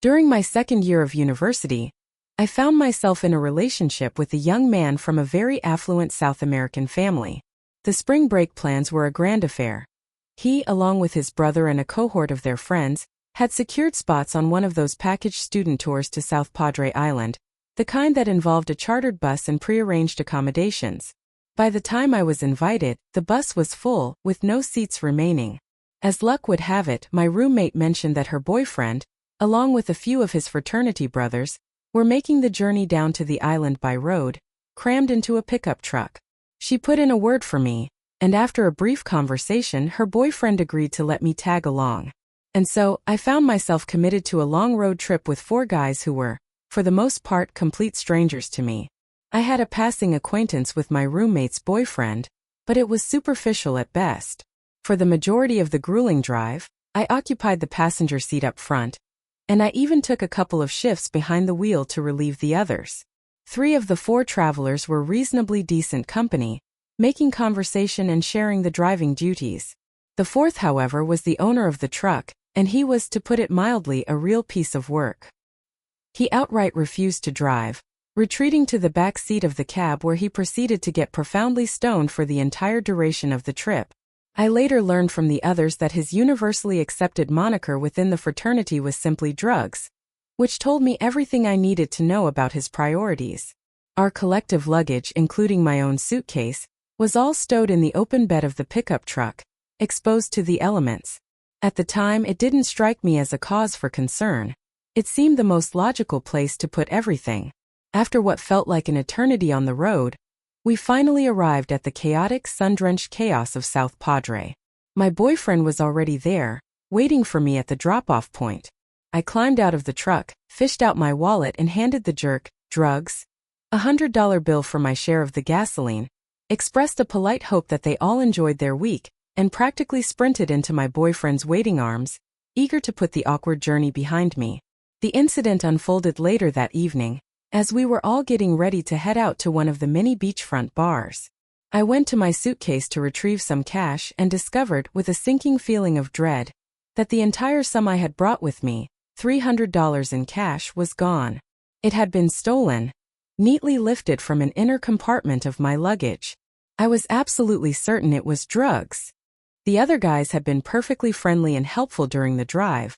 During my second year of university, I found myself in a relationship with a young man from a very affluent South American family. The spring break plans were a grand affair. He, along with his brother and a cohort of their friends, had secured spots on one of those packaged student tours to South Padre Island, the kind that involved a chartered bus and prearranged accommodations. By the time I was invited, the bus was full, with no seats remaining. As luck would have it, my roommate mentioned that her boyfriend, along with a few of his fraternity brothers, were making the journey down to the island by road, crammed into a pickup truck. She put in a word for me, and after a brief conversation, her boyfriend agreed to let me tag along. And so, I found myself committed to a long road trip with 4 guys who were, for the most part, complete strangers to me. I had a passing acquaintance with my roommate's boyfriend, but it was superficial at best. For the majority of the grueling drive, I occupied the passenger seat up front, and I even took a couple of shifts behind the wheel to relieve the others. 3 of the 4 travelers were reasonably decent company, making conversation and sharing the driving duties. The 4th, however, was the owner of the truck, and he was, to put it mildly, a real piece of work. He outright refused to drive, retreating to the back seat of the cab where he proceeded to get profoundly stoned for the entire duration of the trip. I later learned from the others that his universally accepted moniker within the fraternity was simply drugs, which told me everything I needed to know about his priorities. Our collective luggage, including my own suitcase, was all stowed in the open bed of the pickup truck, exposed to the elements. At the time, it didn't strike me as a cause for concern. It seemed the most logical place to put everything. After what felt like an eternity on the road, we finally arrived at the chaotic, sun-drenched chaos of South Padre. My boyfriend was already there, waiting for me at the drop-off point. I climbed out of the truck, fished out my wallet and handed the jerk, drugs, $100 bill for my share of the gasoline, expressed a polite hope that they all enjoyed their week, and practically sprinted into my boyfriend's waiting arms, eager to put the awkward journey behind me. The incident unfolded later that evening, as we were all getting ready to head out to one of the many beachfront bars. I went to my suitcase to retrieve some cash and discovered, with a sinking feeling of dread, that the entire sum I had brought with me, $300 in cash, was gone. It had been stolen, neatly lifted from an inner compartment of my luggage. I was absolutely certain it was drugs. The other guys had been perfectly friendly and helpful during the drive,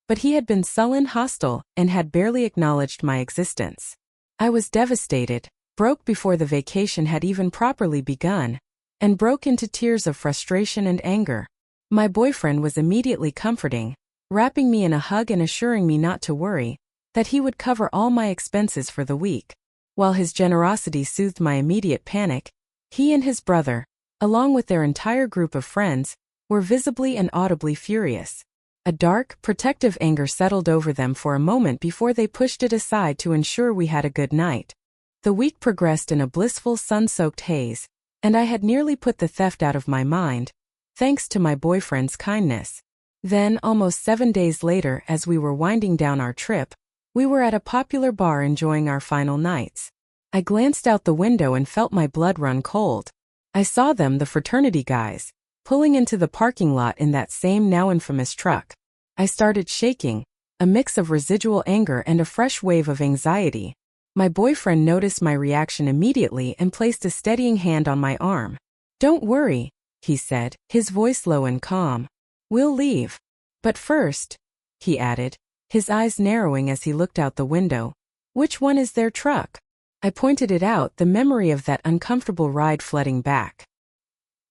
but he had been sullen, hostile, and had barely acknowledged my existence. I was devastated, broke before the vacation had even properly begun, and broke into tears of frustration and anger. My boyfriend was immediately comforting, wrapping me in a hug and assuring me not to worry, that he would cover all my expenses for the week. While his generosity soothed my immediate panic, he and his brother, along with their entire group of friends, were visibly and audibly furious. A dark, protective anger settled over them for a moment before they pushed it aside to ensure we had a good night. The week progressed in a blissful, sun-soaked haze, and I had nearly put the theft out of my mind, thanks to my boyfriend's kindness. Then, almost 7 days later, as we were winding down our trip, we were at a popular bar enjoying our final nights. I glanced out the window and felt my blood run cold. I saw them, the fraternity guys, pulling into the parking lot in that same now infamous truck. I started shaking, a mix of residual anger and a fresh wave of anxiety. My boyfriend noticed my reaction immediately and placed a steadying hand on my arm. "Don't worry," he said, his voice low and calm. "We'll leave. But first," he added, his eyes narrowing as he looked out the window, "which one is their truck?" I pointed it out, the memory of that uncomfortable ride flooding back.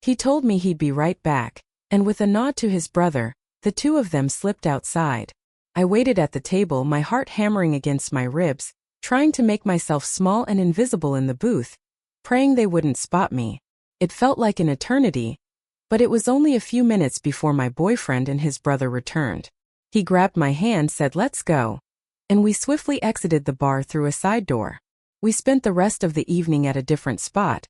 He told me he'd be right back, and with a nod to his brother, the 2 of them slipped outside. I waited at the table, my heart hammering against my ribs, trying to make myself small and invisible in the booth, praying they wouldn't spot me. It felt like an eternity, but it was only a few minutes before my boyfriend and his brother returned. He grabbed my hand, said, "Let's go," and we swiftly exited the bar through a side door. We spent the rest of the evening at a different spot,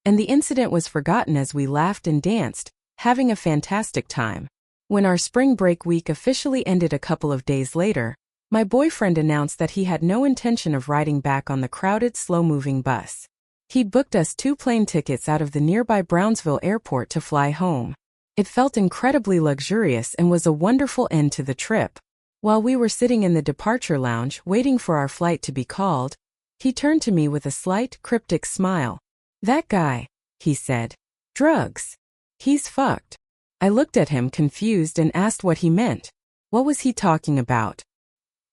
and the incident was forgotten as we laughed and danced, having a fantastic time. When our spring break week officially ended a couple of days later, my boyfriend announced that he had no intention of riding back on the crowded, slow-moving bus. He'd booked us 2 plane tickets out of the nearby Brownsville airport to fly home. It felt incredibly luxurious and was a wonderful end to the trip. While we were sitting in the departure lounge waiting for our flight to be called, he turned to me with a slight, cryptic smile. "That guy," he said. "Drugs. He's fucked." I looked at him confused and asked what he meant. What was he talking about?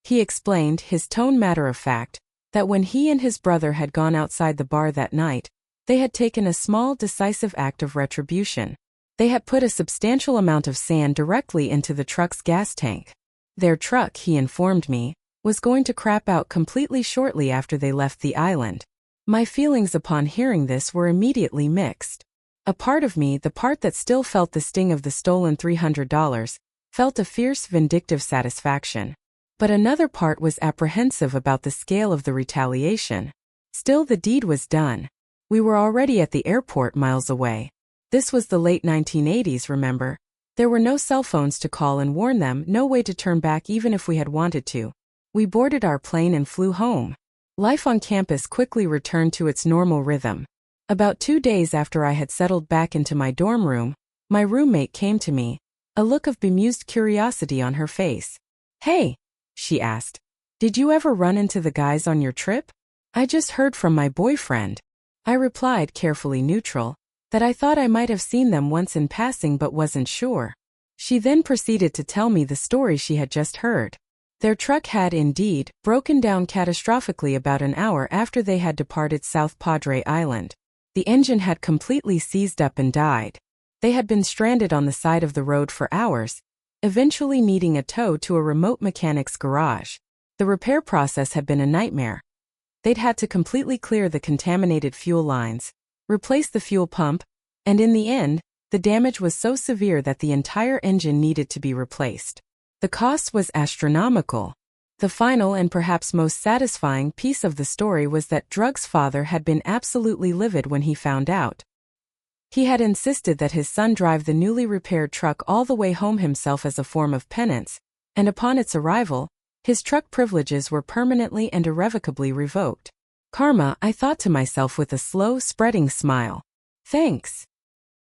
He explained, his tone matter-of-fact, that when he and his brother had gone outside the bar that night, they had taken a small, decisive act of retribution. They had put a substantial amount of sand directly into the truck's gas tank. Their truck, he informed me, was going to crap out completely shortly after they left the island. My feelings upon hearing this were immediately mixed. A part of me, the part that still felt the sting of the stolen $300, felt a fierce, vindictive satisfaction. But another part was apprehensive about the scale of the retaliation. Still, the deed was done. We were already at the airport miles away. This was the late 1980s, remember? There were no cell phones to call and warn them, no way to turn back even if we had wanted to. We boarded our plane and flew home. Life on campus quickly returned to its normal rhythm. About 2 days after I had settled back into my dorm room, my roommate came to me, a look of bemused curiosity on her face. "Hey," she asked, "did you ever run into the guys on your trip?" "I just heard from my boyfriend." I replied, carefully neutral, that I thought I might have seen them once in passing but wasn't sure. She then proceeded to tell me the story she had just heard. Their truck had indeed broken down catastrophically about an hour after they had departed South Padre Island. The engine had completely seized up and died. They had been stranded on the side of the road for hours, eventually needing a tow to a remote mechanic's garage. The repair process had been a nightmare. They'd had to completely clear the contaminated fuel lines, replace the fuel pump, and in the end, the damage was so severe that the entire engine needed to be replaced. The cost was astronomical. The final and perhaps most satisfying piece of the story was that Drug's father had been absolutely livid when he found out. He had insisted that his son drive the newly repaired truck all the way home himself as a form of penance, and upon its arrival, his truck privileges were permanently and irrevocably revoked. Karma, I thought to myself with a slow, spreading smile. Thanks.